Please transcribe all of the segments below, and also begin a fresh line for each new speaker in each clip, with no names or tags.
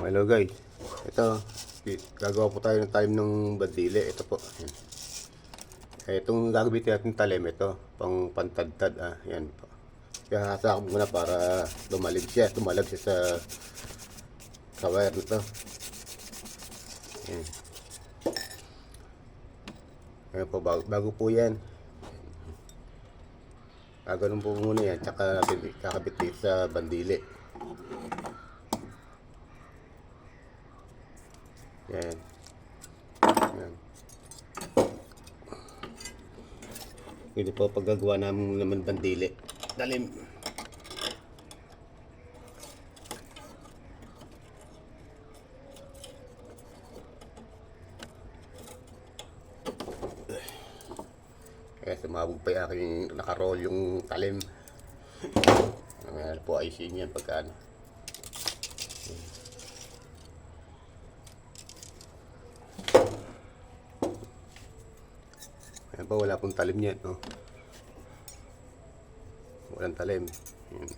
Hello guys, ito gagawa po tayo ng talim ng bandili. Ito po, itong gagawin natin talim, ito pang pantadtad, yan po. Kaya hasakap muna para tumalag siya sa wire nito. Yan. Ayan po, bago po yan, gagawin po muna yan, tsaka kakabit dito sa bandili. Yan. Yan. Ito po paggagawa namin bandili. Talim. Kaya sumabog pa yung aking nakaroll yung talim. Ayan po, ayusin yan pagka ano. Ayan po, wala pong talim yan, no? Walang talim. Ayan.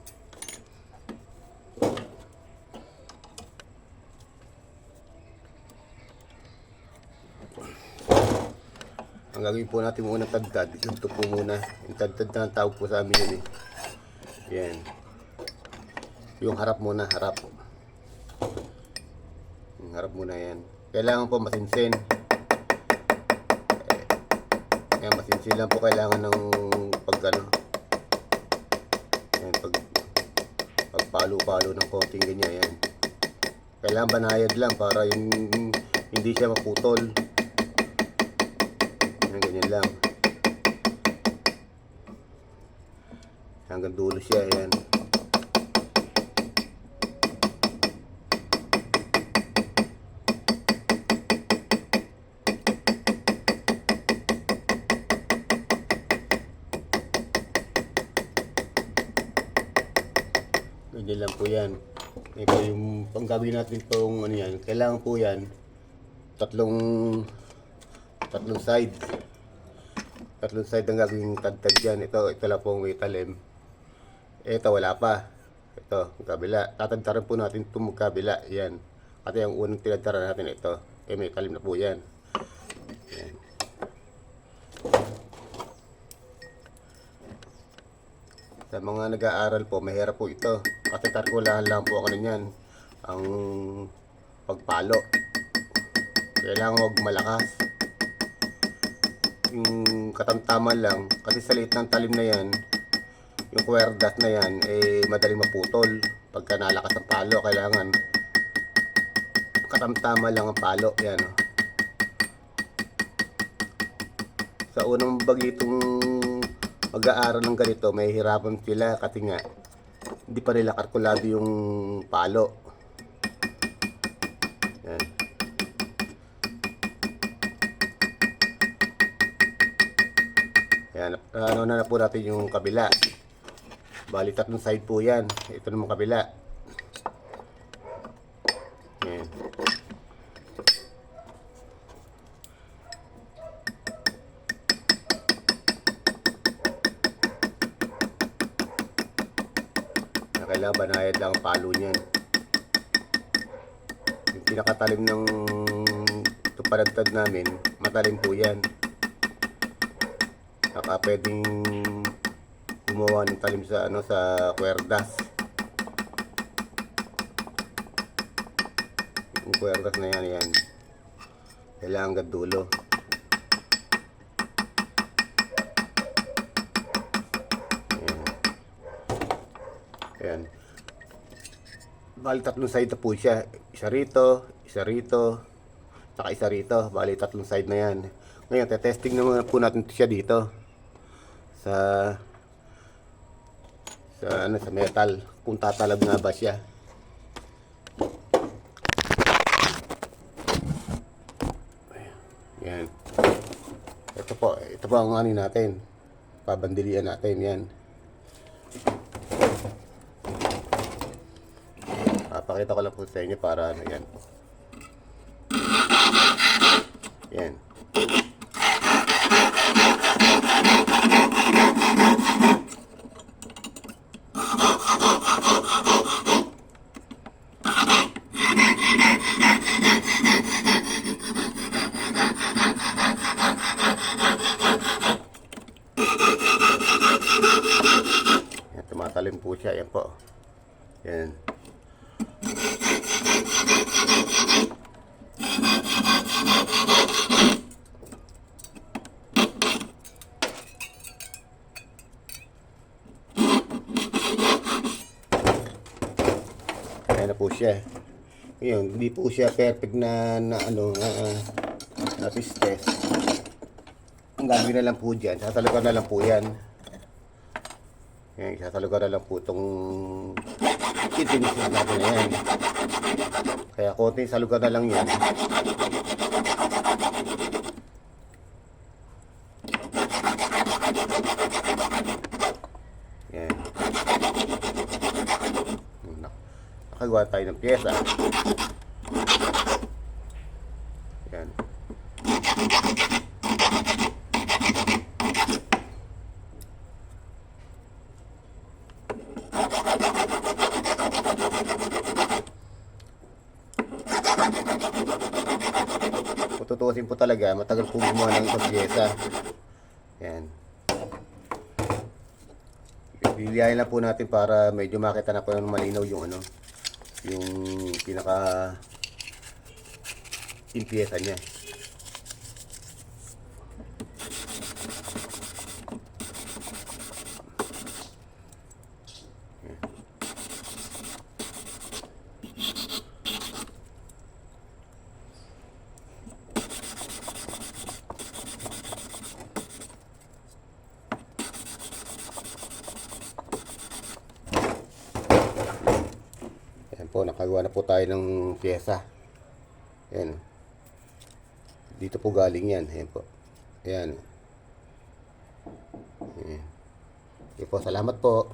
Ang gagawin po natin muna tadtad, ito po muna. Yung tadtad na tawag po sa amin yun eh. Yan. Yung harap muna, harap. Yung harap muna yan. Kailangan po masinsin. Yan, masinsin lang po kailangan ng pagkano. Yan, pagpalo-palo ng konting ganyan. Yan. Kailangan banayad lang para yung hindi siya maputol. Ganyan lang hanggang dulo siya. Yan. Ganyan lang po yan. Ito yung panggawin natin itong ano yan. Kailangan po yan tatlong side. Tatlong side ang gagawing tagtag dyan. Ito lang po may talim. Ito wala pa. Ito, kabila. Tatagtaran po natin itong magkabila. Yan. At yung unang tinagtaran natin ito. May talim na po yan. Yan. Sa mga nag-aaral po, mahirap po ito. Kasi tarkulahan lang po ako niyan. Ang pagpalo. Kailangan huwag malakas. Yung katamtaman lang, kasi sa liit ng talim na yan, yung cuerdas na yan, madaling maputol. Pagka nalakas ang palo, kailangan katamtaman lang ang palo. Yan. Sa unang bagitong mag-aaral ng ganito, may hirapan sila kasi nga, hindi pa nila kalkulado yung palo. Yan. Ayan, ano na po natin yung kabila. Bali, tatlong side po yan. Ito naman kabila. Ayan. Kailangan banayad lang ang palo niyan. Yung pinakatalim ng tupadagtad namin, matalim po yan. Saka pwedeng gumawa ng talim sa sa cuerdas. Yung cuerdas na yan. Kailangan hanggang dulo. Ayan. Bali tatlong side na po siya. Isa rito, saka isa rito. Bali tatlong side na yan. Ngayon, testing naman po natin siya dito. Sa metal, kung tatalab nga ba siya. Yan. Ito po ang ano natin. Pabandilian natin yan. Pakita ko lang po sa inyo para ano yan. Yan. Yan. Ayan na po siya. Ngayon, hindi po siya perfect na na pistes. Ang gagawin na lang po dyan, sasalugan na lang po yan. Yan, sasalugan na lang po itong itinisin natin na yan. Kaya konting salugan na lang yan. Yan. Nakagawa tayo ng pyesa. Yan. Kung tutuusin po talaga, matagal po gumawa ng isang pyesa. Yan. Lilihain lang po natin para medyo makita na po ng malinaw yung yung pinaka pyesa niya. Ayan po, nakagawa na po tayo ng pyesa. Ayan. Dito po galing yan. Ayan po. Ayan. Ayan. Okay po, salamat po.